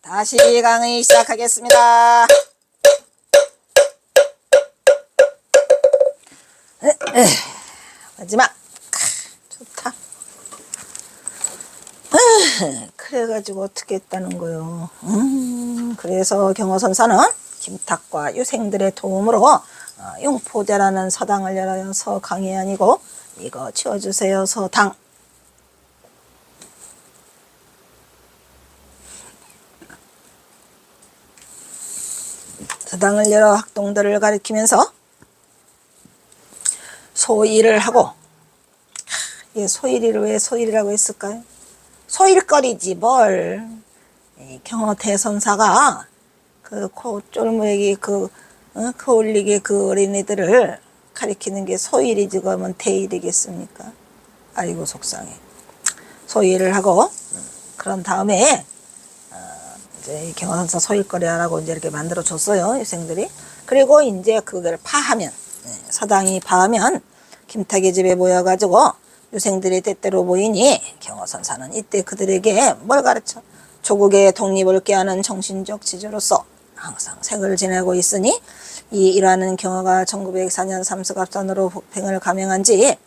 다시 강의 시작하겠습니다. 마지막. 좋다. 그래가지고 어떻게 했다는 거요. 그래서 경호선사는 김탁과 유생들의 도움으로 용포대라는 서당을 열어서 강이 아니고 이거 치워주세요 서당. 서당을 열어 학동들을 가리키면서 소일을 하고, 이 소일이를 왜 소일이라고 했을까요? 소일거리지 뭘. 경호 대선사가 그 쫄무에게 그 올리게 그 어린이들을 가리키는 게 소일이지 그러면 대일이겠습니까? 아이고 속상해. 소일을 하고 그런 다음에 이제 경호선사 소일거리 하라고 이제 이렇게 만들어 줬어요 유생들이. 그리고 이제 그걸 파하면 서당이 파하면 김탁의 집에 모여가지고 유생들이 때때로 모이니 경호선사는 이때 그들에게 뭘 가르쳐? 조국의 독립을 꾀하는 정신적 지주로서 항상 생을 지내고 있으니 이 일화는 경호가 1904년 삼수갑산으로 폭행을 감행한 지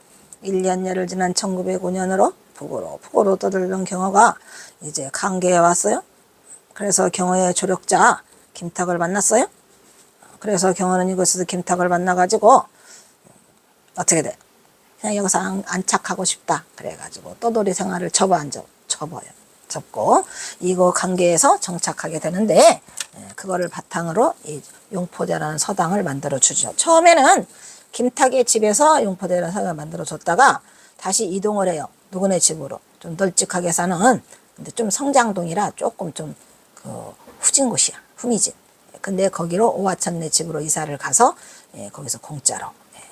1년여를 지난 1905년으로 북으로 떠들던 경호가 이제 강계에 왔어요. 그래서 경호의 조력자 김탁을 만났어요. 그래서 경호는 이곳에서 김탁을 만나가지고 어떻게 돼? 그냥 여기서 안착하고 싶다. 그래가지고 떠돌이 생활을 접어요. 접고 이거 강계에서 정착하게 되는데 그거를 바탕으로 이 용포대라는 서당을 만들어 주죠. 처음에는 김탁의 집에서 용포대라는 서당을 만들어 줬다가 다시 이동을 해요. 누구네 집으로 좀 널찍하게 사는, 근데 좀 성장동이라 조금 좀 후진 곳이야. 후미진. 근데 거기로 오화천네 집으로 이사를 가서 거기서 공짜로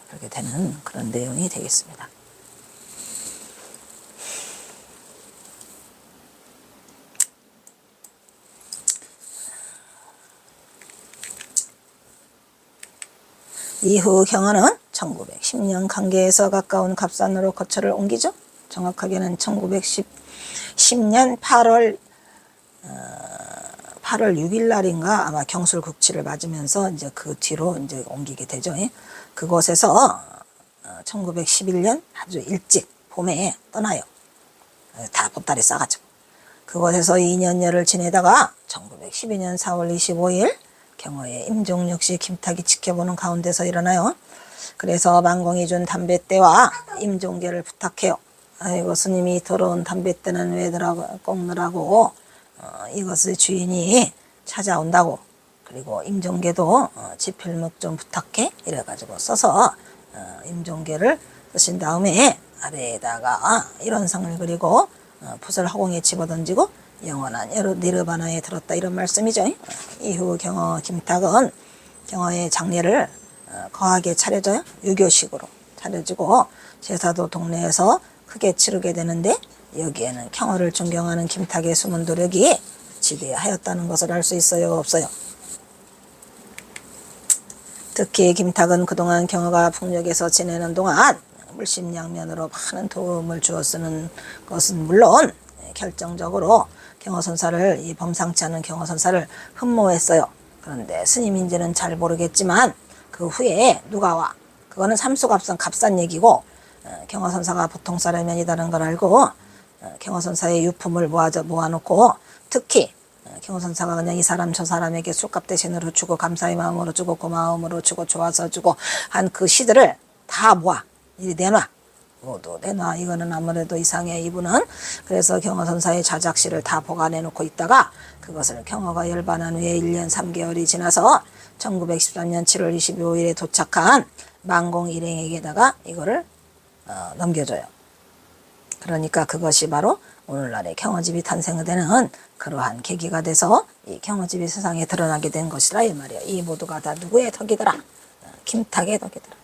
그렇게 되는 그런 내용이 되겠습니다. 이후 경호는 1910년 강계에서 가까운 갑산으로 거처를 옮기죠. 정확하게는 1910년 8월 6일 날인가 아마 경술국치를 맞으면서 이제 그 뒤로 이제 옮기게 되죠. 그곳에서 1911년 아주 일찍 봄에 떠나요. 다 보따리 싸가지고. 그곳에서 2년여를 지내다가 1912년 4월 25일 경호의 임종 역시 김탁이 지켜보는 가운데서 일어나요. 그래서 만공이 준 담뱃대와 임종계를 부탁해요. 아이고 스님이 더러운 담뱃대는 왜 꺾느라고 이것의 주인이 찾아온다고. 그리고 임종계도 지필묵 좀 부탁해 이래가지고 써서 임종계를 쓰신 다음에 아래에다가 이런 성을 그리고 붓을 허공에 집어던지고 영원한 니르바나에 들었다 이런 말씀이죠. 이후 경호 김탁은 경호의 장례를 거하게 차려져요. 유교식으로 차려지고 제사도 동네에서 크게 치르게 되는데 여기에는 경호를 존경하는 김탁의 숨은 노력이 지대하였다는 것을 알 수 있어요, 없어요? 특히 김탁은 그동안 경호가 북녘에서 지내는 동안 물심양면으로 많은 도움을 주어 쓰는 것은 물론 결정적으로 경호선사를, 이 범상치 않은 경호선사를 흠모했어요. 그런데 스님인지는 잘 모르겠지만 그 후에 누가 와? 그거는 삼수갑산 갑산 얘기고 경호선사가 보통 사람이 아니다는 걸 알고 경호선사의 유품을 모아놓고 특히 경호선사가 그냥 이 사람 저 사람에게 술값 대신으로 주고 감사의 마음으로 주고 고마움으로 주고 좋아서 주고 한 그 시들을 다 모아 이리 내놔. 모두 내놔. 이거는 아무래도 이상해 이분은. 그래서 경호선사의 자작시를 다 보관해 놓고 있다가 그것을 경호가 열반한 후에 1년 3개월이 지나서 1913년 7월 25일에 도착한 만공 일행에게다가 이거를 넘겨줘요. 그러니까 그것이 바로 오늘날의 경호집이 탄생되는 그러한 계기가 돼서 이 경호집이 세상에 드러나게 된 것이라 이 말이야. 이 모두가 다 누구의 덕이더라? 김탁의 덕이더라.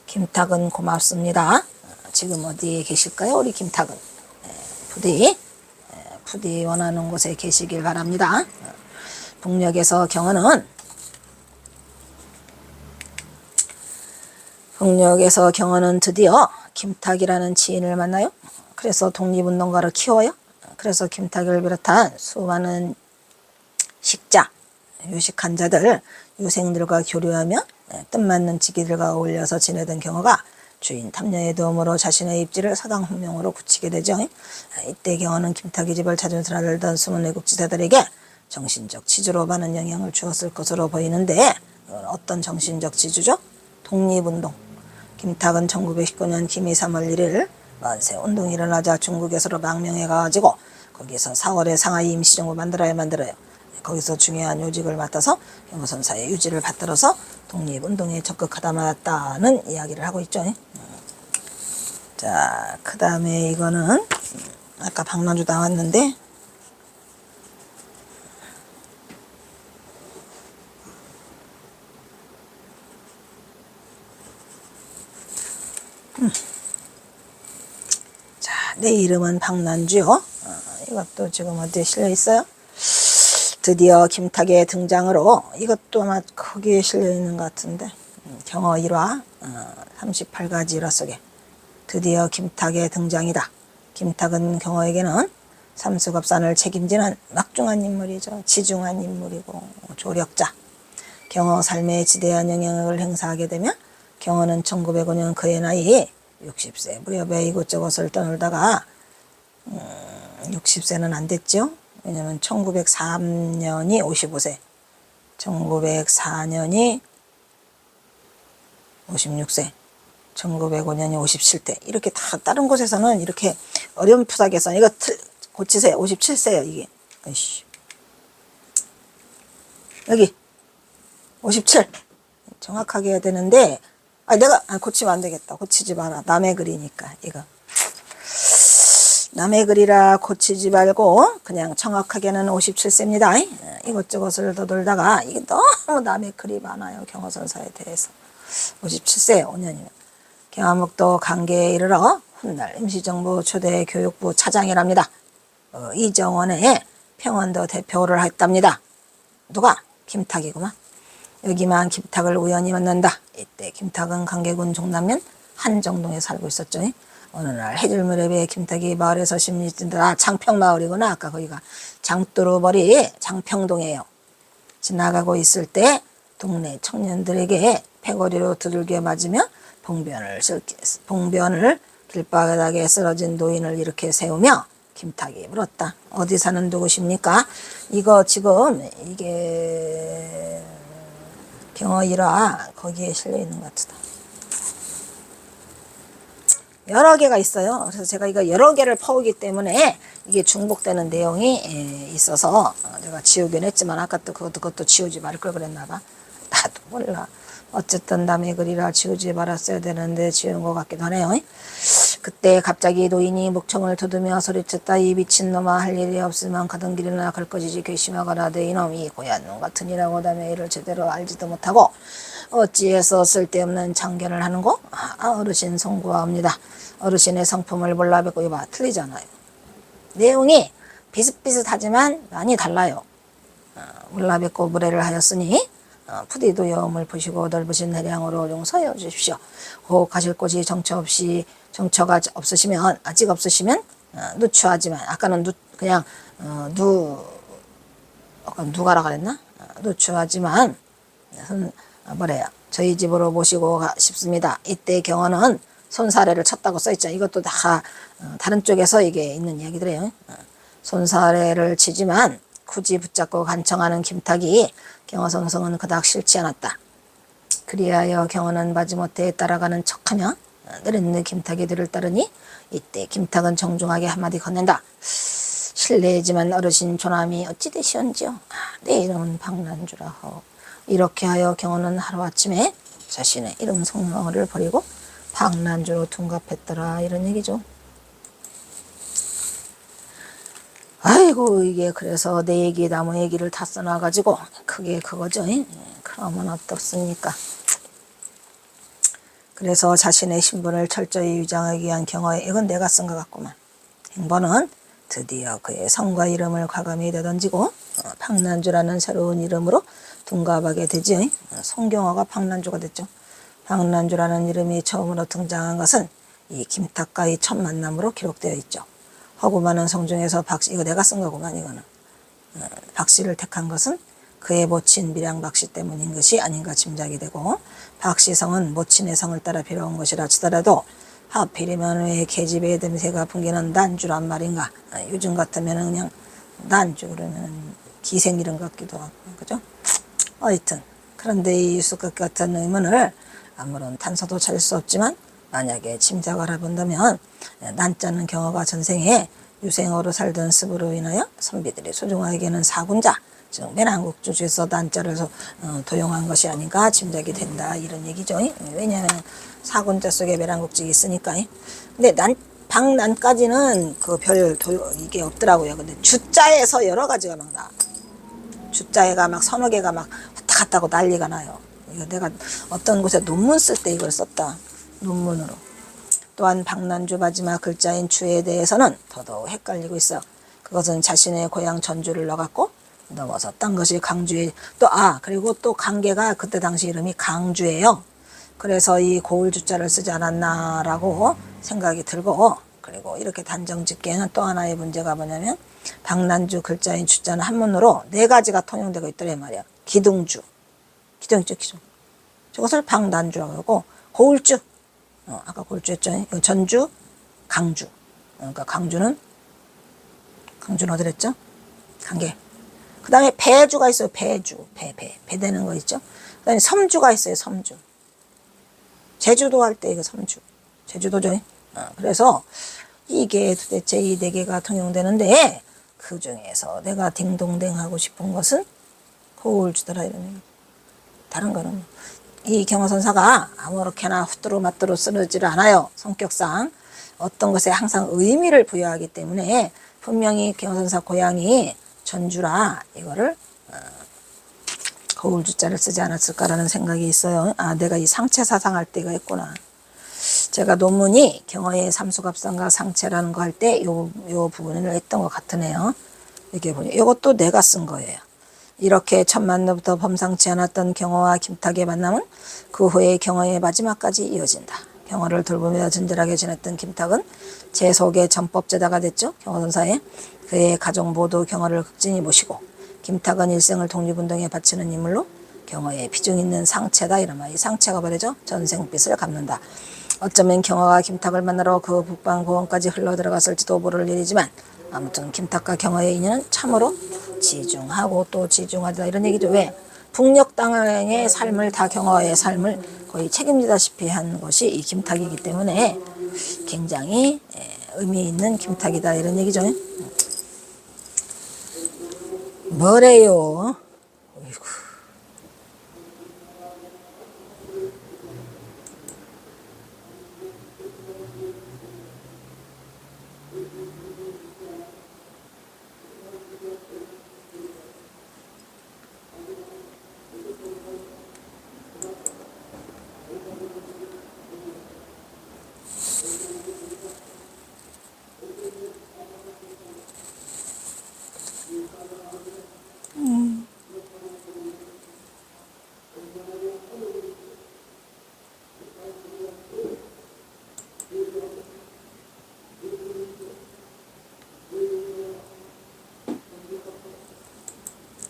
김탁은 고맙습니다. 지금 어디에 계실까요? 우리 김탁은 부디 원하는 곳에 계시길 바랍니다. 북녘에서 경호는 드디어 김탁이라는 지인을 만나요. 그래서 독립운동가를 키워요. 그래서 김탁을 비롯한 수많은 식자, 유식한 자들, 유생들과 교류하며 뜻맞는 지기들과 어울려서 지내던 경어가 주인 탐녀의 도움으로 자신의 입지를 사당훈명으로 굳히게 되죠. 이때 경어는 김탁의 집을 찾은 드나들던 숨은 외국지사들에게 정신적 지주로 많은 영향을 주었을 것으로 보이는데, 어떤 정신적 지주죠? 독립운동. 김탁은 1919년 김이 3월 1일 만세운동이 일어나자 중국에서로 망명해 가지고 거기서 4월에 상하이 임시정부 만들어요. 거기서 중요한 요직을 맡아서 경호선사의 유지를 받들어서 독립운동에 적극하다 말았다는 이야기를 하고 있죠. 자, 그 다음에 이거는 아까 박난주 나왔는데, 자, 내 이름은 박난주요. 이것도 지금 어디에 실려 있어요? 드디어 김탁의 등장으로, 이것도 아마 거기에 실려 있는 것 같은데, 경어 1화 38가지 일화 속에 드디어 김탁의 등장이다. 김탁은 경어에게는 삼수갑산을 책임지는 막중한 인물이죠. 지중한 인물이고 조력자. 경어 삶에 지대한 영향을 행사하게 되며 경어는 1905년 그의 나이 60세 무렵에 이곳저곳을 떠놀다가 60세는 안 됐죠. 왜냐면 1903년이 55세, 1904년이 56세, 1905년이 57대. 이렇게 다 다른 곳에서는 이렇게 어렴풋하게서, 이거 고치세요. 57세예요 이게. 아이씨. 여기 57 정확하게 해야 되는데, 내가 고치면 안 되겠다. 고치지 마라. 남의 글이니까. 이거 남의 글이라 고치지 말고 그냥 정확하게는 57세입니다. 이것저것을 떠돌다가, 이게 너무 남의 글이 많아요. 경어선사에 대해서. 57세 5년이면 경암북도 강계에 이르러 훗날 임시정부 초대 교육부 차장이랍니다. 이정원의 평원도 대표를 했답니다. 누가? 김탁이구만. 여기만 김탁을 우연히 만난다. 이때 김탁은 강계군 종남면 한정동에 살고 있었죠. 어느 날 해질 무렵에 김탁이 마을에서 심리 뛰다가, 장평마을이구나. 아까 거기가 장두루벌이 장평동이에요. 지나가고 있을 때 동네 청년들에게 패거리로 두들겨 맞으며 봉변을 길바닥에 쓰러진 노인을 이렇게 세우며 김탁이 물었다. 어디 사는 누구십니까? 이거 지금 이게 경어 1화 거기에 실려 있는 것 같다. 여러 개가 있어요. 그래서 제가 이거 여러 개를 퍼오기 때문에 이게 중복되는 내용이 있어서 제가 지우긴 했지만, 아까 또 그것도 지우지 말 걸 그랬나 봐. 나도 몰라. 어쨌든 남의 글이라 지우지 말았어야 되는데 지운 것 같기도 하네요. 그때 갑자기 노인이 목청을 두드며 소리쳤다. 이 미친놈아, 할 일이 없으면 가던 길이나 갈 것이지 괘씸하거나 내 이놈이 고얀 놈 같은 이라고 남의 일을 제대로 알지도 못하고 어찌해서 쓸데없는 참견을 하는고? 어르신 송구하옵니다. 어르신의 성품을 몰라 뵙고. 이봐, 틀리잖아요. 내용이 비슷비슷하지만 많이 달라요. 몰라 뵙고 무례를 하였으니 부디도 여음을 보시고 넓으신 내량으로 용서해 주십시오. 혹 가실 곳이 정처가 없으시면, 아직 없으시면 누추하지만, 아까는 그냥 누가라 그랬나? 누추하지만 뭐래요? 저희 집으로 모시고 싶습니다. 이때 경어는 손사래를 쳤다고 써있죠. 이것도 다 다른 쪽에서 이게 있는 이야기들이에요. 손사래를 치지만 굳이 붙잡고 간청하는 김탁이 경어 성성은 그닥 싫지 않았다. 그리하여 경어는 마지못해 따라가는 척하며 느릿느 김탁의 뒤를 따르니, 이때 김탁은 정중하게 한마디 건넨다. 실례지만 어르신 조남이 어찌 되시온지요? 내 이름은 박난주라 하오. 이렇게 하여 경어는 하루아침에 자신의 이름 성명을 버리고 박난주로 둔갑했더라. 이런 얘기죠. 아이고, 이게 그래서 내 얘기 나무 얘기를 다 써놔가지고 그게 그거죠. 그러면 어떻습니까? 그래서 자신의 신분을 철저히 위장하기 위한 경어에, 이건 내가 쓴 것 같구만. 행보는 드디어 그의 성과 이름을 과감히 내던지고 박난주라는 새로운 이름으로 둔갑하게 되지. 송경어가 박난주가 됐죠. 박난주라는 이름이 처음으로 등장한 것은 이 김탁과의 첫 만남으로 기록되어 있죠. 허구 많은 성중에서 이거 내가 쓴 거구만. 이거는 박씨를 택한 것은 그의 모친 밀양박씨 때문인 것이 아닌가 짐작이 되고, 박씨 성은 모친의 성을 따라 빌어온 것이라 치더라도 하필이면 왜 계집애 됨새가 풍기는 난주란 말인가. 요즘 같으면 그냥 난주 그러면 기생 이름 같기도 하고, 그죠? 하여튼 그런데 이 유수것 같은 의문을 아무런 단서도 찾을 수 없지만, 만약에 짐작을 해본다면 난자는 경어가 전생에 유생어로 살던 습으로 인하여 선비들이 소중하게 여기는 사군자, 즉 매난국주에서 난자를 도용한 것이 아닌가 짐작이 된다, 이런 얘기죠. 왜냐하면 사군자 속에 매난국직이 있으니까. 근데 박난까지는 그 별 이게 없더라고요. 근데 주자에서 여러 가지가 막 나와. 주자에가 막 서너 개가 막 왔다 갔다 하고 난리가 나요. 이거 내가 어떤 곳에 논문 쓸 때 이걸 썼다. 논문으로. 또한 박난주 마지막 글자인 주에 대해서는 더더욱 헷갈리고 있어. 그것은 자신의 고향 전주를 넣어갖고 넘어서 딴 것이 강주에 그리고 또 강계가 그때 당시 이름이 강주예요. 그래서 이 고을주자를 쓰지 않았나라고 생각이 들고, 그리고 이렇게 단정짓기에는 또 하나의 문제가 뭐냐면 박난주 글자인 주자는 한문으로 네 가지가 통용되고 있더란 말이야. 기둥주, 기둥이죠, 기둥. 저것을 박난주라고 하고, 고을주, 아까 고을주 했죠. 전주, 강주. 그러니까 강주는 어디랬죠? 강계. 그 다음에 배주가 있어요. 배주, 배 되는 거 있죠. 그 다음에 섬주가 있어요. 섬주. 제주도 할 때 이거 섬주. 제주도죠. 그래서 이게 도대체 이 네 개가 통용되는데, 그 중에서 내가 딩동댕 하고 싶은 것은 고을주더라, 이런 얘기. 다른 거는 이 경어선사가 아무렇게나 후뚜루마뚜루 쓰지를 않아요. 성격상 어떤 것에 항상 의미를 부여하기 때문에 분명히 경어선사 고향이 전주라 이거를 거울주자를 쓰지 않았을까라는 생각이 있어요. 내가 이 상체 사상할 때가 있구나. 제가 논문이 경어의 삼수갑상과 상체라는 거 할 때 요 부분을 했던 것 같으네요. 이게 보니 이것도 내가 쓴 거예요. 이렇게 첫 만나부터 범상치 않았던 경어와 김탁의 만남은 그 후에 경어의 마지막까지 이어진다. 경어를 돌보며 진절하게 지냈던 김탁은 제 속의 전법제다가 됐죠. 경어선사에. 그의 가족 모두 경어를 극진히 모시고, 김탁은 일생을 독립운동에 바치는 인물로 경어에 비중 있는 상체다, 이런 말이. 상체가 말이죠. 전생빚을 갚는다. 어쩌면 경어가 김탁을 만나러 그 북방고원까지 흘러들어갔을지도 모를 일이지만, 아무튼 김탁과 경어의 인연은 참으로 지중하고 또 지중하다, 이런 얘기죠. 왜? 북녘 땅의 삶을 다 경어의 삶을 거의 책임지다시피 한 것이 이 김탁이기 때문에 굉장히 의미 있는 김탁이다, 이런 얘기죠. 뭐래요? 어이구.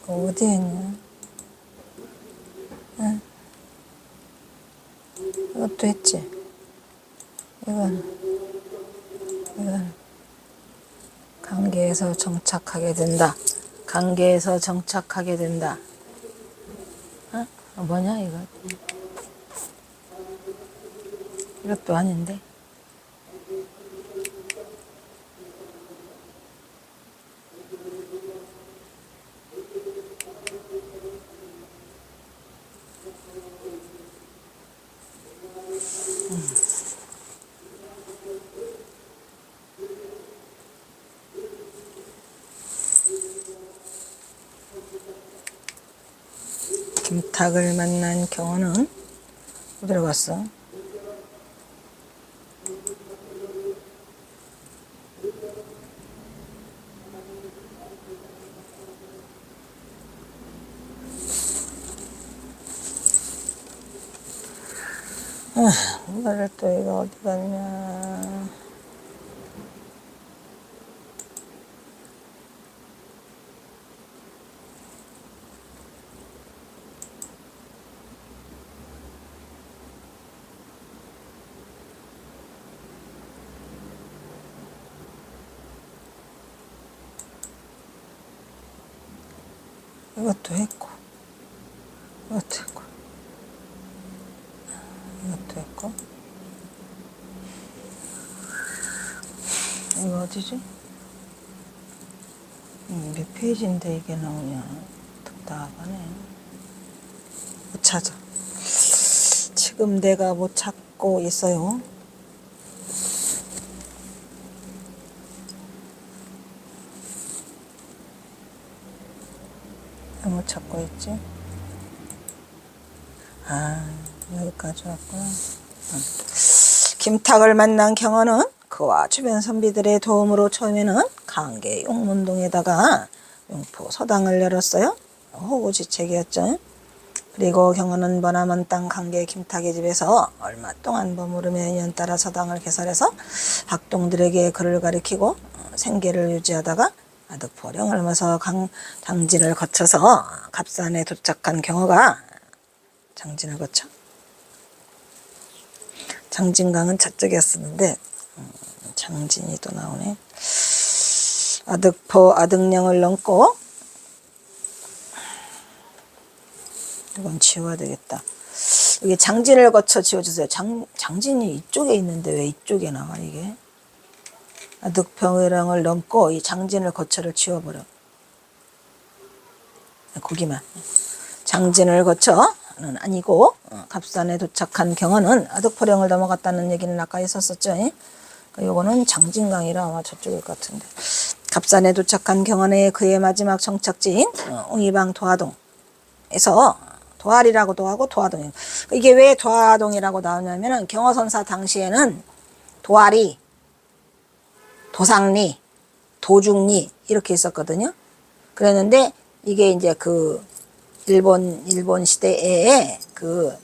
어디에 있냐? 응. 이것도 했지. 이건 관계에서 정착하게 된다. 관계에서 정착하게 된다. 뭐냐 이거? 이것도 아닌데. 김탁을 만난 경우는 어디로 갔어? 이거를 또 이거 어디 갔냐? 이것도 했고, 이것도 했고, 이것도 했고. 이거 어디지? 몇 페이지인데 이게 나오냐. 답답하네. 못 찾아. 지금 내가 못 찾고 있어요. 못 찾고 있지? 아, 여기까지 왔구나. 김탁을 만난 경어는 그와 주변 선비들의 도움으로 처음에는 강계 용문동에다가 용포 서당을 열었어요. 호구지책이었죠. 그리고 경어는 머나먼 땅 강계 김탁의 집에서 얼마 동안 머무르며 연따라 서당을 개설해서 학동들에게 글을 가르치고 생계를 유지하다가 아득포령을 넘어서 장진을 거쳐서 갑산에 도착한 경어가 장진을 거쳐 장진강은 저쪽이었었는데 장진이 또 나오네. 아득포 아득령을 넘고 이건 지워야 되겠다. 이게 장진을 거쳐 지워주세요. 장진이 이쪽에 있는데 왜 이쪽에 나와 이게? 아득평이랑을 넘고 이 장진을 거쳐를 지워버려. 거기만. 장진을 거쳐는 아니고 갑산에 도착한 경어는 아득포령을 넘어갔다는 얘기는 아까 했었었죠. 요거는 장진강이라 아마 저쪽일 것 같은데. 갑산에 도착한 경어는 그의 마지막 정착지인 옹이방 도화동에서 도알이라고도 하고 도화동이. 이게 왜 도화동이라고 나오냐면은 경어선사 당시에는 도알이, 도상리, 도중리 이렇게 있었거든요. 그랬는데 이게 이제 그 일본 시대에 그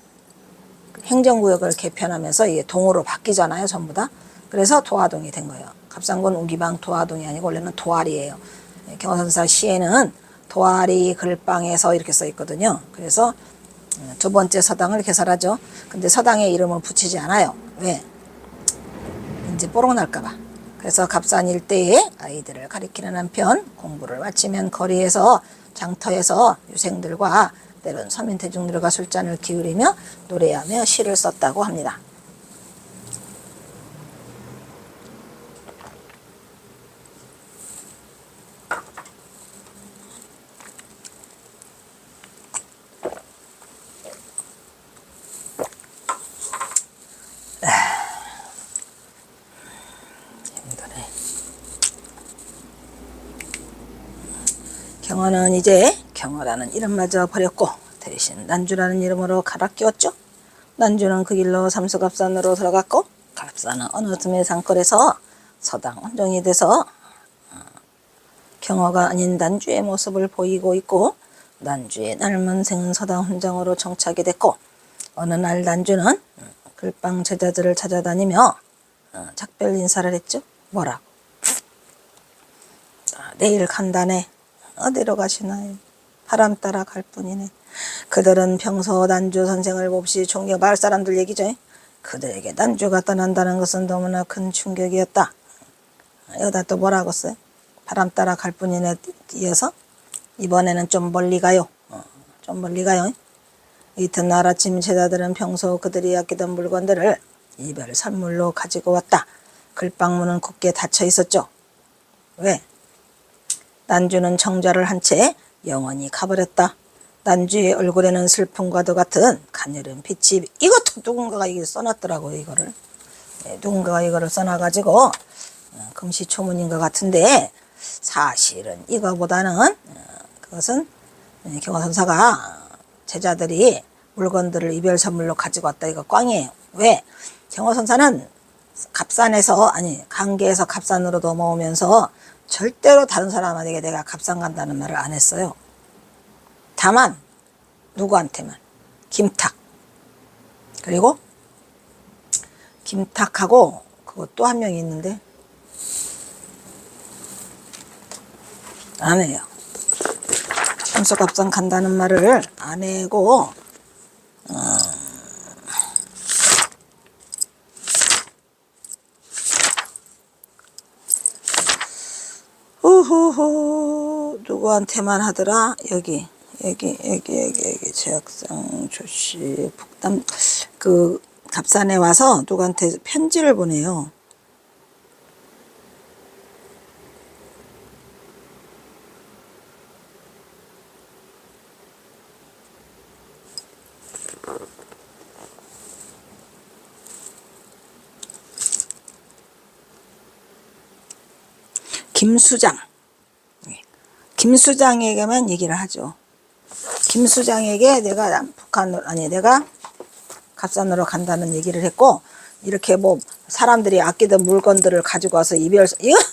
행정구역을 개편하면서 이게 동으로 바뀌잖아요, 전부 다. 그래서 도화동이 된 거예요. 갑산군 옹기방 도화동이 아니고 원래는 도알이에요. 경어선사 시에는 도알이 글방에서 이렇게 써 있거든요. 그래서 두 번째 서당을 개설하죠. 근데 서당에 이름을 붙이지 않아요. 왜? 이제 뽀록 날까봐. 그래서 갑산 일대에 아이들을 가리키는 한편 공부를 마치면 거리에서 장터에서 유생들과 때론 서민 대중들과 술잔을 기울이며 노래하며 시를 썼다고 합니다. 힘드네. 경어는 이제 경어라는 이름마저 버렸고 대신 난주라는 이름으로 갈아 끼웠죠. 난주는 그 길로 삼수갑산으로 들어갔고 갑산은 어느 틈의 산골에서 서당 원정이 돼서 경어가 아닌 난주의 모습을 보이고 있고 난주의 날문 생은 서당 훈장으로 정착이 됐고 어느 날 난주는 글방 제자들을 찾아다니며 작별 인사를 했죠. 뭐라고? 내일 간다네. 어디로 가시나요? 바람 따라 갈 뿐이네. 그들은 평소 난주 선생을 몹시 존경, 마을 사람들 얘기죠. 그들에게 난주가 떠난다는 것은 너무나 큰 충격이었다. 여기다 또 뭐라고 써요? 바람 따라 갈 뿐이네. 이어서 이번에는 좀 멀리 가요. 좀 멀리 가요. 이튿날 아침 제자들은 평소 그들이 아끼던 물건들을 이별 선물로 가지고 왔다. 글방문은 굳게 닫혀 있었죠. 왜? 난주는 청자를 한 채 영원히 가버렸다. 난주의 얼굴에는 슬픔과도 같은 가녀린 빛이, 이것도 누군가가 이게 써놨더라고요. 이거를 누군가가 이거를 써놔가지고 금시초문인 것 같은데 사실은 이거보다는 그것은 경어선사가 제자들이 물건들을 이별 선물로 가지고 왔다. 이거 꽝이에요. 왜? 경어선사는 갑산에서 아니 강계에서 갑산으로 넘어오면서 절대로 다른 사람에게 내가 갑산 간다는 말을 안 했어요. 다만 누구한테만 김탁, 그리고 김탁하고 그거 또 한 명이 있는데 안 해요. 삼수갑산 간다는 말을 안 해고 우후후 누구한테만 하더라. 여기 여기 제약상 조씨 북담 그 갑산에 와서 누구한테 편지를 보내요. 김수장. 김수장에게만 얘기를 하죠. 김수장에게 내가 내가 갑산으로 간다는 얘기를 했고, 이렇게 뭐 사람들이 아끼던 물건들을 가지고 와서 이거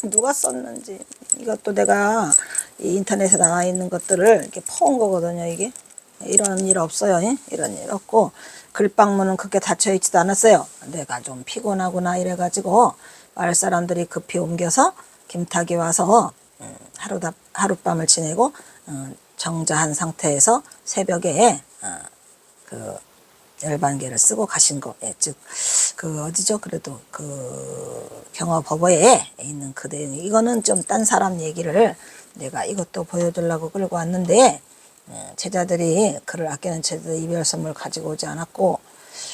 누가 썼는지, 이것도 내가 이 인터넷에 나와 있는 것들을 이렇게 퍼온 거거든요. 이게 이런 일 없어요. 이런 일 없고, 글방문은 그렇게 닫혀 있지도 않았어요. 내가 좀 피곤하구나 이래가지고 마을 사람들이 급히 옮겨서 김탁이 와서 하룻밤을 지내고 정자한 상태에서 새벽에 그 열반계를 쓰고 가신 거, 즉 그 어디죠? 그래도 그 경화법어에 있는 그 내용, 이거는 좀 딴 사람 얘기를 내가 이것도 보여주려고 끌고 왔는데, 제자들이 그를 아끼는 제자들 이별 선물 가지고 오지 않았고,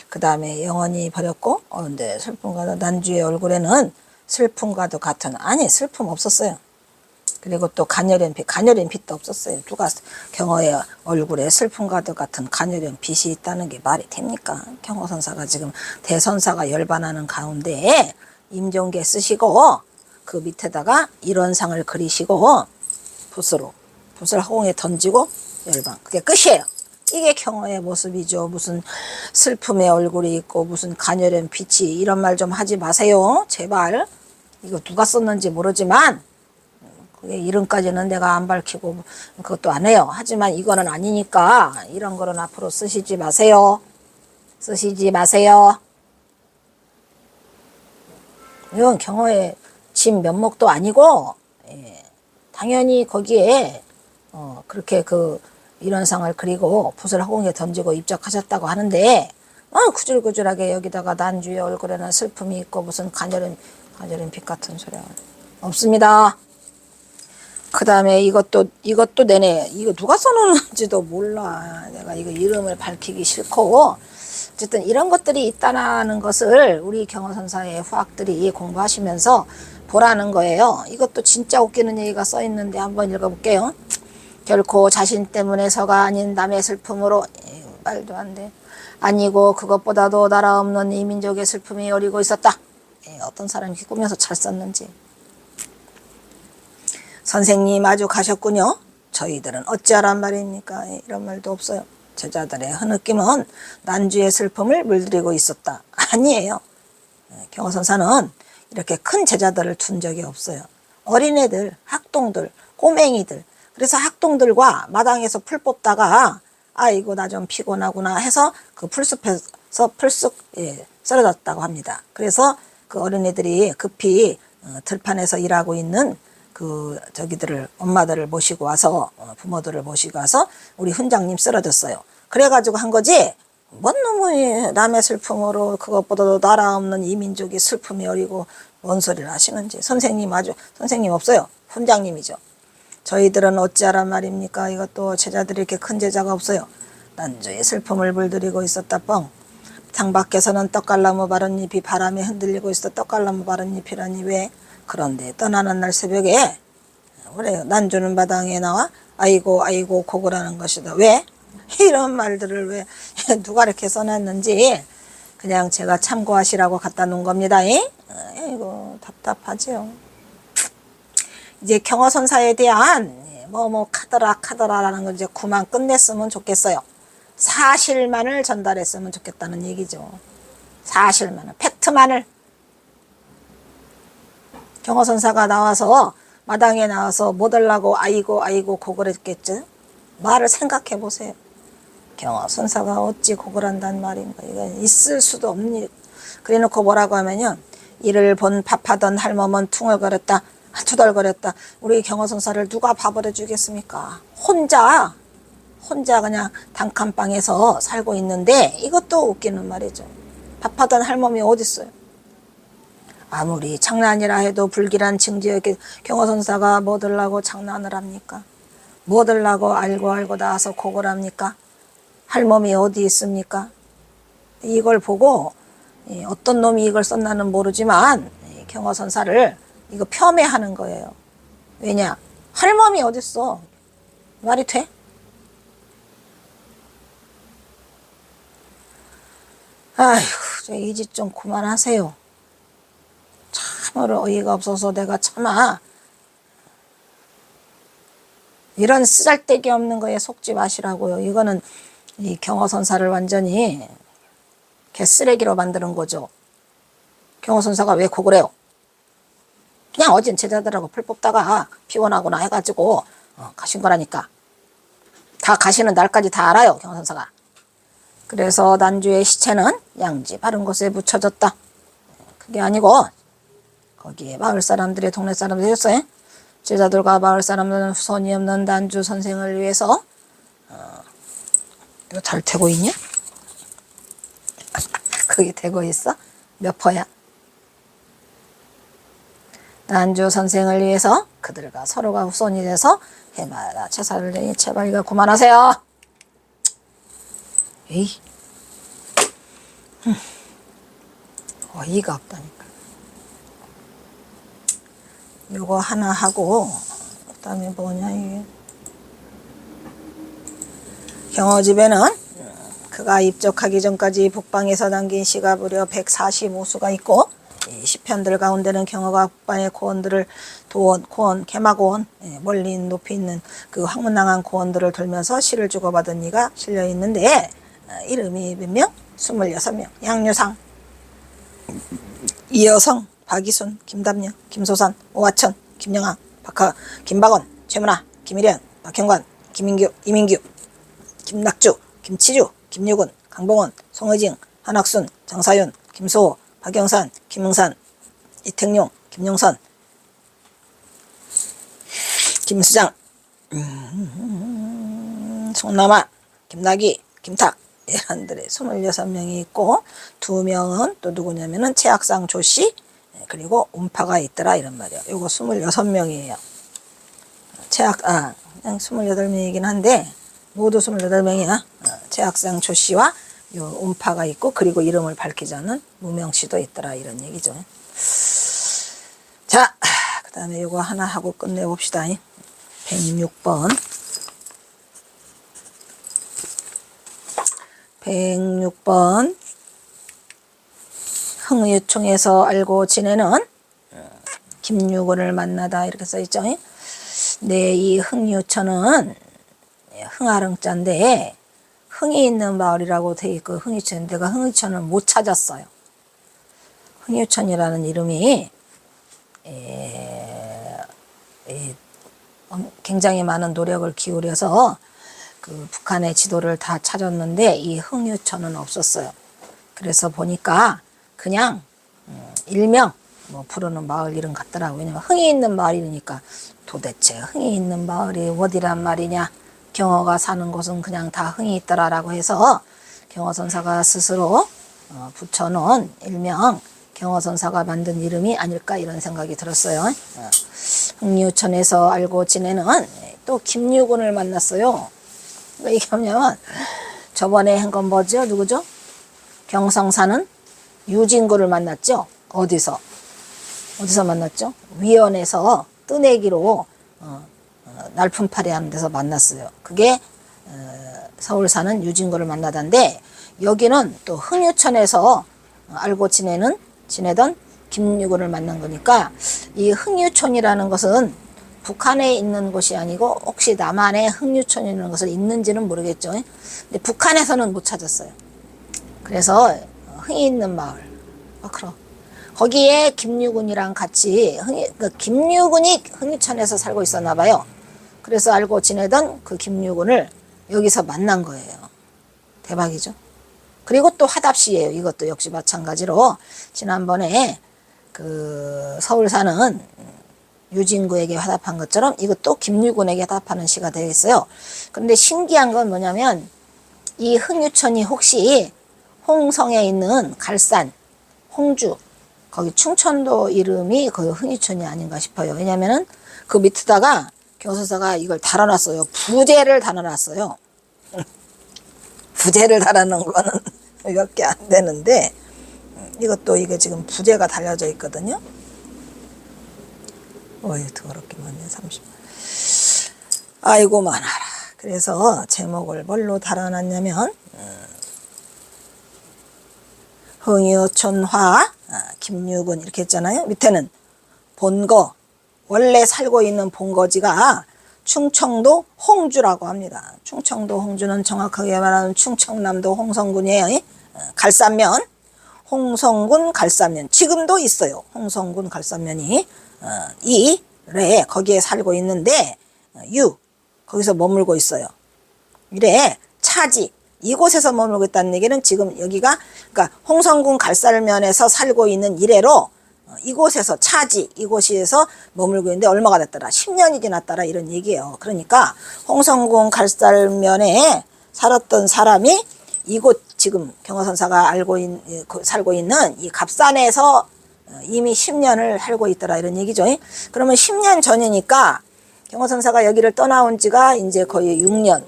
그 다음에 영원히 버렸고, 근데 슬픔과 난주의 얼굴에는 슬픔과도 같은, 아니 슬픔 없었어요. 그리고 또 가녀린 빛도 없었어요. 누가 경어의 얼굴에 슬픔과도 같은 가녀린 빛이 있다는 게 말이 됩니까? 경어선사가 지금 대선사가 열반하는 가운데 임종계 쓰시고 그 밑에다가 일원상을 그리시고 붓을 허공에 던지고 열반, 그게 끝이에요. 이게 경어의 모습이죠. 무슨 슬픔의 얼굴이 있고 무슨 가녀린 빛이, 이런 말 좀 하지 마세요. 제발. 이거 누가 썼는지 모르지만 이름까지는 내가 안 밝히고 그것도 안 해요. 하지만 이거는 아니니까 이런 거는 앞으로 쓰시지 마세요. 쓰시지 마세요. 이건 경어의 진 면목도 아니고, 당연히 거기에 그렇게 그 일원상을 그리고 붓을 허공에 던지고 입적하셨다고 하는데, 구질구질하게 여기다가 난주의 얼굴에는 슬픔이 있고 무슨 가녀린 빛 같은 소리 없습니다. 그 다음에 이것도 내내 이거 누가 써놓는지도 몰라. 내가 이거 이름을 밝히기 싫고, 어쨌든 이런 것들이 있다는 것을 우리 경어선사의 후학들이 공부하시면서 보라는 거예요. 이것도 진짜 웃기는 얘기가 써있는데 한번 읽어볼게요. 결코 자신 때문에서가 아닌 남의 슬픔으로, 말도 안 돼. 아니고 그것보다도 나라 없는 이 민족의 슬픔이 여리고 있었다. 어떤 사람이 꾸며서 잘 썼는지. 선생님 아주 가셨군요. 저희들은 어찌하란 말입니까? 이런 말도 없어요. 제자들의 흐느낌은 난주의 슬픔을 물들이고 있었다. 아니에요. 경어선사는 이렇게 큰 제자들을 둔 적이 없어요. 어린애들, 학동들, 꼬맹이들. 그래서 학동들과 마당에서 풀 뽑다가 아이고 나 좀 피곤하구나 해서 그 풀숲에서 풀쑥 쓰러졌다고 합니다. 그래서 그 어린애들이 급히 들판에서 일하고 있는 그 저기들을, 엄마들을 모시고 와서, 부모들을 모시고 와서 우리 훈장님 쓰러졌어요. 그래가지고 한 거지, 뭔 놈의 남의 슬픔으로 그것보다도 나라 없는 이 민족의 슬픔이 어리고 뭔 소리를 하시는지. 선생님 없어요. 훈장님이죠. 저희들은 어찌하란 말입니까? 이것도 제자들이 이렇게 큰 제자가 없어요. 난주의 슬픔을 물들이고 있었다 뻥. 당 밖에서는 떡갈나무 바른잎이 바람에 흔들리고 있어. 떡갈나무 바른잎이라니 왜? 그런데 떠나는 날 새벽에 그래 난주는 마당에 나와 아이고 고고라는 것이다. 왜? 이런 말들을 왜 누가 이렇게 써놨는지 그냥 제가 참고하시라고 갖다 놓은 겁니다. 이거 답답하죠. 이제 경어선사에 대한 카더라라는 걸 이제 그만 끝냈으면 좋겠어요. 사실만을 전달했으면 좋겠다는 얘기죠. 사실만을, 팩트만을. 경어선사가 나와서 마당에 나와서 못 하려고 아이고 고글했겠죠. 말을 생각해 보세요. 경어선사가 어찌 고글한단 말인가. 이건 있을 수도 없는 일. 그래놓고 뭐라고 하면요, 이를 본 밥하던 할멈은 퉁얼거렸다, 투덜거렸다. 우리 경어선사를 누가 밥을 해주겠습니까? 혼자 그냥 단칸방에서 살고 있는데, 이것도 웃기는 말이죠. 밥하던 할멈이 어딨어요? 아무리 장난이라 해도 불길한 징지에게 경어선사가 뭐 들라고 장난을 합니까? 뭐 들라고 알고 나서 곡을 합니까? 할멈이 어디 있습니까? 이걸 보고 어떤 놈이 이걸 썼나는 모르지만 경어선사를 이거 폄훼하는 거예요. 왜냐? 할멈이 어딨어? 말이 돼? 아휴, 이 짓 좀 그만하세요. 참으로 어이가 없어서 내가 참아. 이런 쓰잘데기 없는 거에 속지 마시라고요. 이거는 이 경어선사를 완전히 개쓰레기로 만드는 거죠. 경어선사가 왜 곡을 해요? 그냥 어진 제자들하고 풀 뽑다가 피곤하거나 해가지고 가신 거라니까. 다 가시는 날까지 다 알아요, 경어선사가. 그래서 난주의 시체는 양지 바른 곳에 묻혀졌다. 그게 아니고 거기에 마을 사람들의 동네 사람들이 했어요. 제자들과 마을 사람들은 후손이 없는 난주 선생을 위해서 이거 잘 되고 있냐? 그게 되고 있어? 몇 퍼야? 난주 선생을 위해서 그들과 서로가 후손이 돼서 해마다 제사를 드니 제발 이거 그만하세요. 에이, 어이가 없다니까. 요거 하나 하고 그다음에 뭐냐 이게. 경어집에는 그가 입적하기 전까지 북방에서 남긴 시가 무려 145수가 있고 이 시편들 가운데는 경어가 북방의 고원들을 고원, 개마고원, 멀리 높이 있는 그 황문낭한 고원들을 돌면서 시를 주고받은 이가 실려 있는데 이름이 몇 명? 26명. 양유상, 이여성, 박이순, 김담녀, 김소산, 오하천, 김영아, 김박원, 최문아, 김일현, 박형관, 김인규, 이민규, 김낙주, 김치주, 김유근, 강봉원, 송의징, 한학순, 장사윤, 김소호, 박영산, 김응산, 이택용, 김용선, 김수장, 송남아, 김나기, 김탁 이란들의 26명이 있고 2명은 또 누구냐면은 최학상 조씨 그리고 음파가 있더라 이런 말이야. 요거 26명이에요. 그냥 28명이긴 한데 모두 28명이야. 최학상 조씨와 요 음파가 있고 그리고 이름을 밝히지 않은 무명씨도 있더라 이런 얘기죠. 자, 그 다음에 요거 하나 하고 끝내봅시다. 106번 106번 흥유총에서 알고 지내는 김유근을 만나다 이렇게 써있죠. 네, 이 흥유천은 흥하릉자인데 흥이 있는 마을이라고 돼 있고 흥유천, 내가 흥유천을 못 찾았어요. 흥유천이라는 이름이 굉장히 많은 노력을 기울여서 그 북한의 지도를 다 찾았는데 이 흥유천은 없었어요. 그래서 보니까 그냥 일명 뭐 부르는 마을 이름 같더라고요. 왜냐면 흥이 있는 마을이니까 도대체 흥이 있는 마을이 어디란 말이냐. 경어가 사는 곳은 그냥 다 흥이 있더라라고 해서 경어선사가 스스로 붙여놓은 일명 경어선사가 만든 이름이 아닐까 이런 생각이 들었어요. 흥유천에서 알고 지내는 또 김유근을 만났어요. 이게 뭐냐면 저번에 한 건 뭐죠? 누구죠? 경상 사는 유진구를 만났죠. 어디서 만났죠? 위원에서 뜨내기로 날품팔이 하는 데서 만났어요. 그게 서울 사는 유진구를 만나던데 여기는 또 흥유천에서 알고 지내던 김유근을 만난 거니까 이 흥유천이라는 것은 북한에 있는 곳이 아니고 혹시 남한에 흥유천이라는 것을 있는지는 모르겠죠. 근데 북한에서는 못 찾았어요. 그래서 흥이 있는 마을. 그럼 거기에 김유근이랑 같이 김유근이 흥유천에서 살고 있었나 봐요. 그래서 알고 지내던 그 김유근을 여기서 만난 거예요. 대박이죠. 그리고 또 화답시예요. 이것도 역시 마찬가지로 지난번에 그 서울 사는 유진구에게 화답한 것처럼 이것도 김유근에게 화답하는 시가 되어 있어요. 그런데 신기한 건 뭐냐면 이 흥유천이 혹시 홍성에 있는 갈산, 홍주, 거기 충청도 이름이 그 흥유천이 아닌가 싶어요. 왜냐면은 그 밑에다가 경선사가 이걸 달아놨어요. 부재를 달아놨어요. 부재를 달아놓은 거는 몇 개 안 되는데, 이것도 이게 지금 부재가 달려져 있거든요. 어이, 더럽게 많네, 30. 아이고, 많아라. 그래서 제목을 뭘로 달아놨냐면, 흥유촌화, 김유군 이렇게 했잖아요. 밑에는 본거, 원래 살고 있는 본거지가 충청도 홍주라고 합니다. 충청도 홍주는 정확하게 말하면 충청남도 홍성군이에요. 갈산면, 홍성군 갈산면 지금도 있어요. 홍성군 갈산면이 이래 거기에 살고 있는데 거기서 머물고 있어요. 이래 차지 이곳에서 머물고 있다는 얘기는 지금 여기가 그러니까 홍성군 갈산면에서 살고 있는 이래로 이곳에서 차지 이곳에서 머물고 있는데 얼마가 됐더라 10년이 지났더라 이런 얘기예요. 그러니까 홍성군 갈산면에 살았던 사람이 이곳 지금 경허선사가 살고 있는 이 갑산에서 이미 10년을 살고 있더라 이런 얘기죠. 그러면 10년 전이니까 경허선사가 여기를 떠나온 지가 이제 거의 6년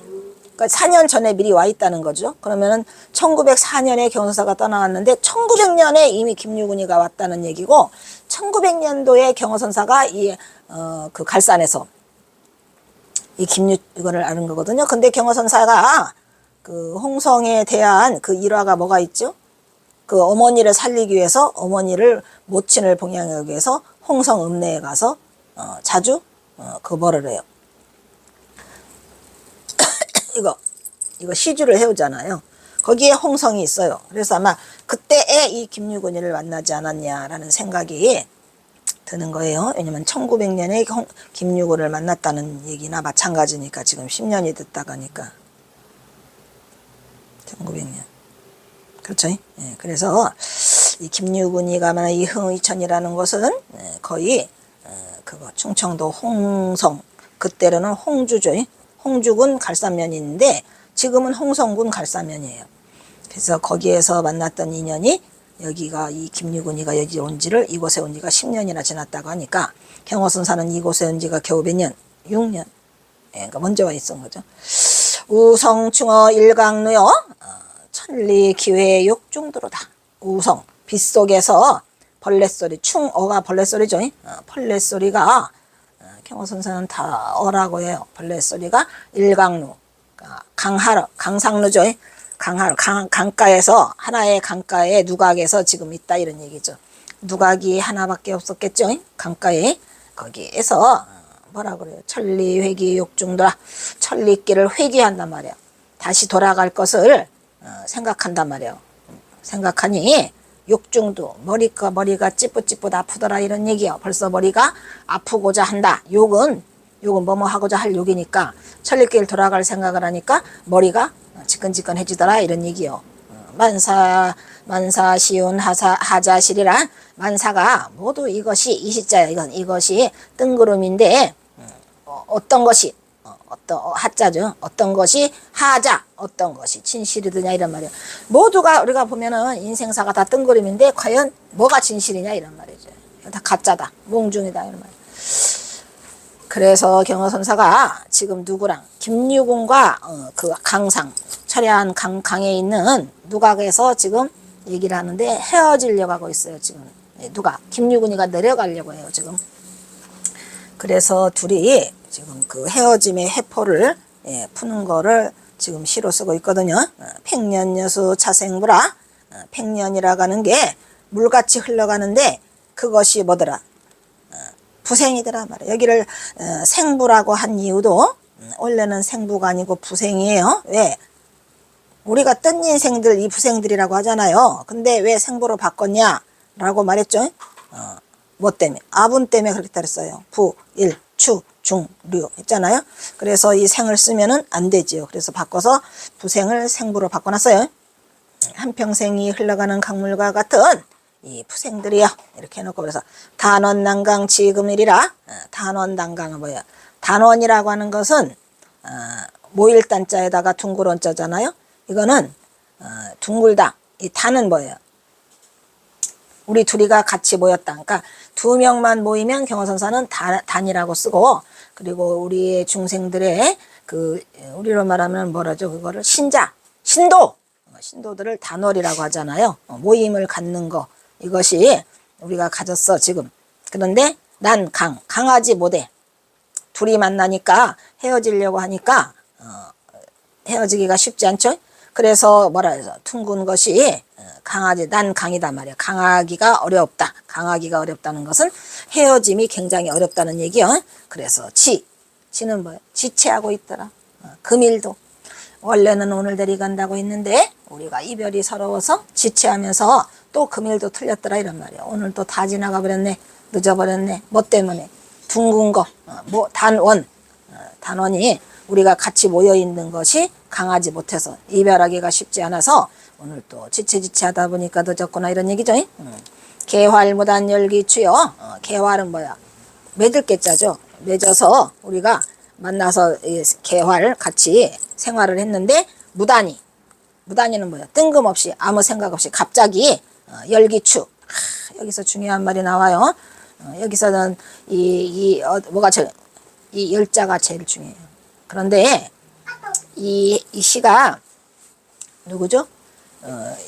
그러니까 4년 전에 미리 와 있다는 거죠. 그러면은 1904년에 경선사가 떠나왔는데 1900년에 이미 김유군이가 왔다는 얘기고 1900년도에 경허선사가 그 갈산에서 이 김유군을 아는 거거든요. 근데 경허선사가 그 홍성에 대한 그 일화가 뭐가 있죠? 그 어머니를 살리기 위해서 어머니를 모친을 봉양하기 위해서 홍성 읍내에 가서 자주 그 뭐를 해요. 이거 시주를 해오잖아요. 거기에 홍성이 있어요. 그래서 아마 그때에 이 김유군이를 만나지 않았냐라는 생각이 드는 거예요. 왜냐면 1900년에 김유군을 만났다는 얘기나 마찬가지니까 지금 10년이 됐다고 하니까 1900년 그렇죠? 예, 그래서 이 김유군이가 만약 이 흥의천이라는 것은 거의 그거 충청도 홍성 그때로는 홍주죠. 홍주군 갈산면인데 지금은 홍성군 갈산면이에요. 그래서 거기에서 만났던 인연이 여기가 이 김유군이가 여기 온 지를 이곳에 온 지가 10년이나 지났다고 하니까 경허선사는 이곳에 온 지가 겨우 몇 년? 6년. 예, 그러니까 먼저 와 있었던 거죠. 우성충어 일강루요. 천리 기회 욕중도로다. 우성 빗속에서 벌레소리 충어가 벌레소리죠. 벌레소리가 경허선사는 다 어라고 해요. 벌레소리가 일강루 강상루죠. 강가에서 하나의 강가에 누각에서 지금 있다 이런 얘기죠. 누각이 하나밖에 없었겠죠. 강가에 거기에서 뭐라 그래요? 천리회귀 욕중도라. 천리길을 회귀한단 말이에요. 다시 돌아갈 것을 생각한단 말이에요. 생각하니 욕중도 머리가 찌뿌찌뿌 아프더라 이런 얘기예요. 벌써 머리가 아프고자 한다. 욕은 뭐뭐 하고자 할 욕이니까 천리길 돌아갈 생각을 하니까 머리가 지끈지끈해지더라 이런 얘기요. 만사 시운 하자실이란 만사가 모두 이것이 이시자야. 이것이 뜬구름인데 어떤 것이 하자죠. 어떤 것이 하자 어떤 것이 진실이더냐 이런 말이에요. 모두가 우리가 보면은 인생사가 다 뜬구름인데 과연 뭐가 진실이냐 이런 말이죠. 다 가짜다 몽중이다 이런 말이에요. 그래서 경허선사가 지금 누구랑 김유군과 그 강상 철야한 강에 있는 누각에서 지금 얘기를 하는데 헤어지려고 하고 있어요. 지금 누각 김유군이가 내려가려고 해요. 지금 그래서 둘이 지금 그 헤어짐의 해포를 푸는 거를 지금 시로 쓰고 있거든요. 팽년여수 차생부라. 팽년이라고 하는 게 물같이 흘러가는데 그것이 뭐더라? 부생이더라 말이야. 여기를 생부라고 한 이유도 원래는 생부가 아니고 부생이에요. 왜? 우리가 뜬 인생들 이 부생들이라고 하잖아요. 근데 왜 생부로 바꿨냐? 라고 말했죠. 뭐 때문에? 아분 때문에 그렇게 따랐어요. 부, 일, 추, 중, 류 했잖아요. 그래서 이 생을 쓰면은 안 되지요. 그래서 바꿔서 부생을 생부로 바꿔놨어요. 한평생이 흘러가는 강물과 같은 이 푸생들이요. 이렇게 해놓고 그래서 단원난강 지금이리라. 단원난강은 뭐예요? 단원이라고 하는 것은 모일단자에다가 둥글원자잖아요. 이거는 둥글다. 이 단은 뭐예요? 우리 둘이가 같이 모였다. 그러니까 두 명만 모이면 경허선사는 단이라고 쓰고 그리고 우리의 중생들의 우리로 말하면 뭐라죠? 그거를 신도들을 단월이라고 하잖아요. 모임을 갖는 거. 이것이 우리가 가졌어, 지금. 그런데 난 강하지 못해. 둘이 만나니까 헤어지려고 하니까 헤어지기가 쉽지 않죠. 그래서 뭐라 해서 둥근 것이 난 강이다 말이야. 강하기가 어렵다. 강하기가 어렵다는 것은 헤어짐이 굉장히 어렵다는 얘기요. 그래서 지는 뭐야? 지체하고 있더라. 금일도 원래는 오늘 데려간다고 했는데 우리가 이별이 서러워서 지체하면서 또 금일도 틀렸더라 이런 말이야. 오늘 또 다 지나가 버렸네. 늦어버렸네. 뭐 때문에? 둥근 거, 단원이 우리가 같이 모여 있는 것이 강하지 못해서 이별하기가 쉽지 않아서 오늘 또 지체하다 보니까 늦었구나 이런 얘기죠. 개활무단 열기추요. 개활은 뭐야? 맺을 개자죠. 맺어서 우리가 만나서 개활 같이 생활을 했는데 무단히는 뭐야? 뜬금없이 아무 생각 없이 갑자기 열기추. 여기서 중요한 말이 나와요. 여기서는 이 열자가 제일 중요해요. 그런데 이 시가 누구죠?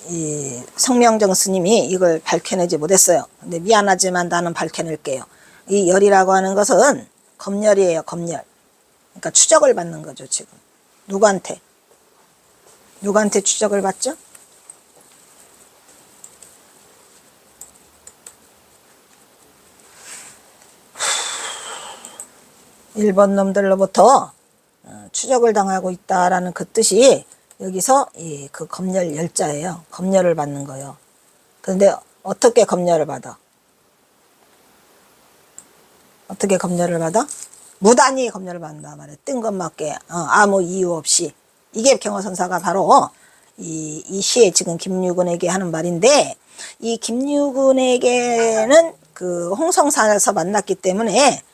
이 성명정 스님이 이걸 밝혀내지 못했어요. 근데 미안하지만 나는 밝혀낼게요. 이 열이라고 하는 것은 검열이에요. 검열. 그러니까 추적을 받는 거죠. 지금 누구한테 추적을 받죠? 일본 놈들로부터 추적을 당하고 있다라는 그 뜻이 여기서 그 검열 열자예요. 검열을 받는 거예요. 그런데 어떻게 검열을 받아? 어떻게 검열을 받아? 무단히 검열을 받는다 말이에요. 뜬금맞게 아무 이유 없이. 이게 경허선사가 바로 이 시에 지금 김유근에게 하는 말인데, 이 김유근에게는 그 홍성사에서 만났기 때문에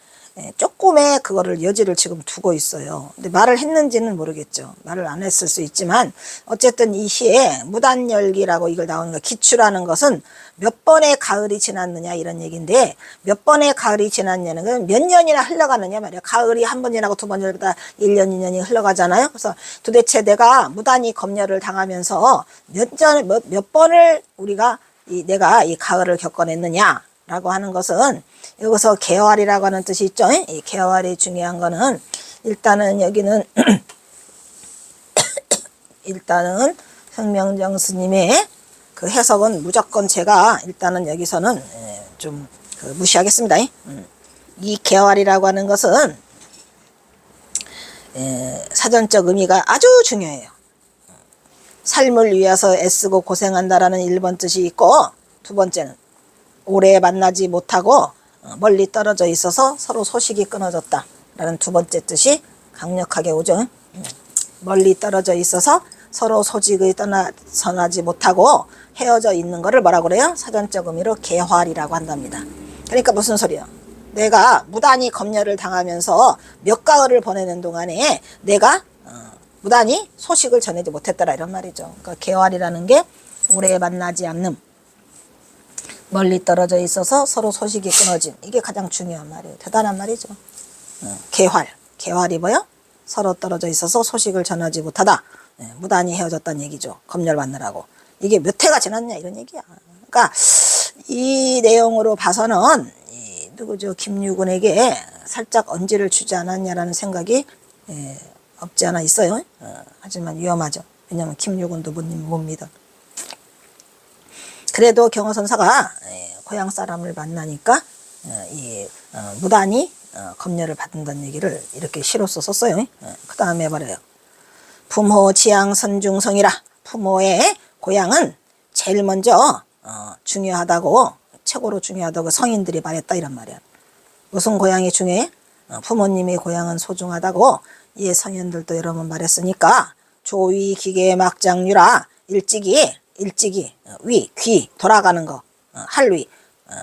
조금의 그거를 여지를 지금 두고 있어요. 근데 말을 했는지는 모르겠죠. 말을 안 했을 수 있지만 어쨌든 이 시에 무단열기라고 이걸 나오는 거, 기추라는 것은 몇 번의 가을이 지났느냐 이런 얘기인데, 몇 번의 가을이 지났냐는 건 몇 년이나 흘러가느냐 말이야. 가을이 한 번 지나고 두 번 지나다 1년 2년이 흘러가잖아요. 그래서 도대체 내가 무단히 검열을 당하면서 몇 번을 내가 이 가을을 겪어냈느냐라고 하는 것은, 여기서 개활이라고 하는 뜻이 있죠. 이 개활이 중요한 거는 일단은 여기는 일단은 성명정 스님의 그 해석은 무조건 제가 일단은 여기서는 좀 무시하겠습니다. 이 개활이라고 하는 것은 사전적 의미가 아주 중요해요. 삶을 위해서 애쓰고 고생한다라는 1번 뜻이 있고, 두 번째는 오래 만나지 못하고 멀리 떨어져 있어서 서로 소식이 끊어졌다 라는 두 번째 뜻이 강력하게 오죠. 멀리 떨어져 있어서 서로 소식을 전하지 못하고 헤어져 있는 거를 뭐라고 그래요? 사전적 의미로 개활이라고 한답니다. 그러니까 무슨 소리야? 내가 무단히 검열을 당하면서 몇 가을을 보내는 동안에 내가 무단히 소식을 전하지 못했더라 이런 말이죠. 그러니까 개활이라는 게 오래 만나지 않는, 멀리 떨어져 있어서 서로 소식이 끊어진, 이게 가장 중요한 말이에요. 대단한 말이죠. 개활이 뭐야? 서로 떨어져 있어서 소식을 전하지 못하다. 무단히 헤어졌다는 얘기죠. 검열 받느라고. 이게 몇 해가 지났냐 이런 얘기야. 그러니까 이 내용으로 봐서는 누구죠? 김유근에게 살짝 언지를 주지 않았냐라는 생각이 없지 않아 있어요. 하지만 위험하죠. 왜냐하면 김유근도 못 믿어. 그래도 경허선사가 고향 사람을 만나니까 무단히 검열을 받는다는 얘기를 이렇게 시로써 썼어요. 그 다음에 말해요. 부모 지향 선중성이라. 부모의 고향은 제일 먼저 중요하다고, 최고로 중요하다고 성인들이 말했다 이란 말이야. 무슨 고향이 중요해? 부모님의 고향은 소중하다고 이 성인들도 여러 번 말했으니까, 조위 기계 막장류라. 일찍이 귀 돌아가는 거, 할위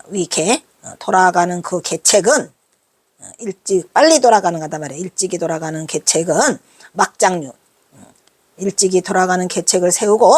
위개 돌아가는 그 계책은 빨리 돌아가는 거다 말이야. 일찍이 돌아가는 계책은 막장류, 일찍이 돌아가는 계책을 세우고,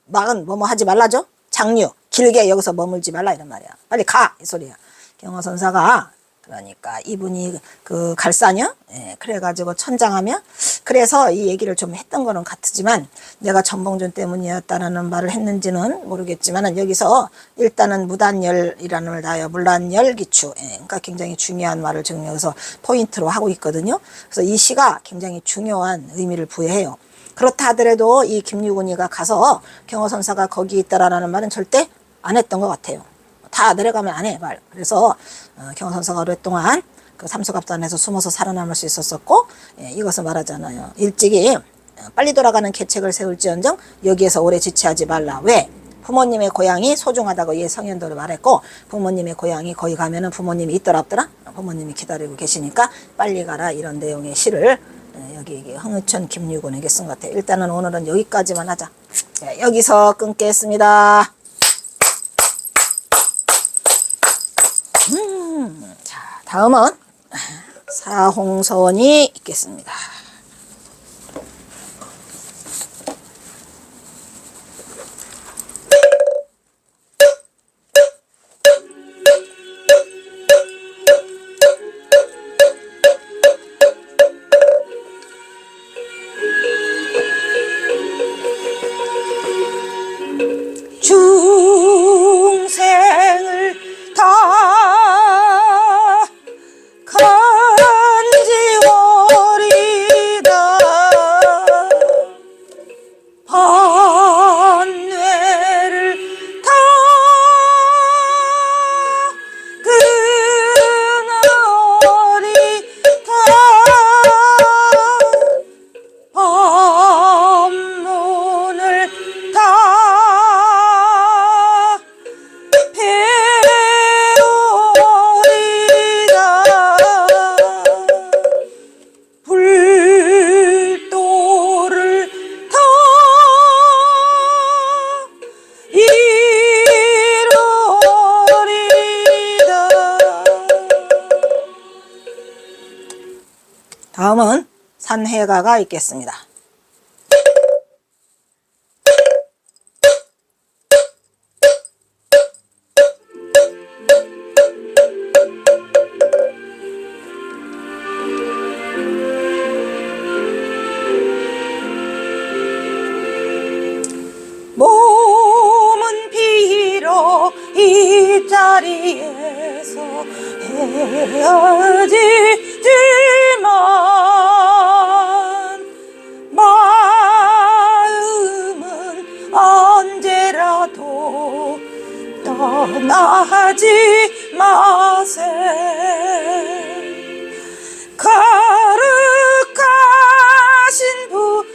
막은 뭐뭐 하지 말라죠. 장류, 길게 여기서 머물지 말라 이런 말이야. 빨리 가 이 소리야. 경허선사가 그러니까 이분이 그 갈사녀? 예, 그래가지고 천장하며 그래서 이 얘기를 좀 했던 거는 같지만 내가 전봉준 때문이었다라는 말을 했는지는 모르겠지만은 여기서 일단은 무단열이라는 말 나요. 물란열기추. 예, 그러니까 굉장히 중요한 말을 지금 여기서 포인트로 하고 있거든요. 그래서 이 시가 굉장히 중요한 의미를 부여해요. 그렇다 하더라도 이 김유군이가 가서 경허선사가 거기 있다라는 말은 절대 안 했던 것 같아요. 다 내려가면 안 해 말. 그래서 경허선사가 오랫동안 그 삼수갑산에서 숨어서 살아남을 수 있었었고, 예, 이것을 말하잖아요. 일찍이 빨리 돌아가는 계책을 세울지언정 여기에서 오래 지체하지 말라. 왜? 부모님의 고향이 소중하다고 이 성현도를 말했고, 부모님의 고향이 거기 가면은 부모님이 있더라 없더라? 부모님이 기다리고 계시니까 빨리 가라, 이런 내용의 시를 여기 황의천 김유군에게 쓴 것 같아요. 일단은 오늘은 여기까지만 하자. 네, 여기서 끊겠습니다. 자, 다음은 사홍선이 있겠습니다. 중생을 다 간지워리다 번뇌를 다 끊어리다 법문을 다 불도를 다 이루리다. 다음은 산해가가 있겠습니다. 몸은 비록 이 자리에서 헤어지지만 마음은 언제라도 떠나지 마세. 거룩하신 부처님을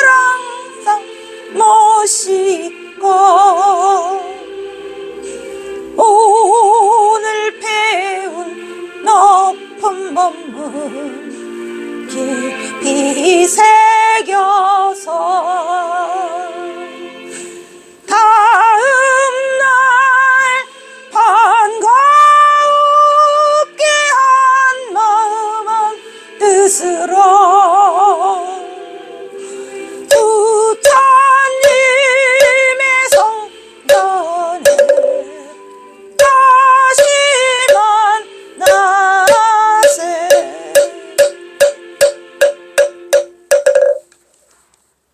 항상 모시고 오늘 배운 높은 법문 깊이 새겨서 다음날 반갑게 한 마음은 뜻으로 부처님의 성전에 다시 만나세.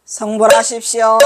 성불하십시오.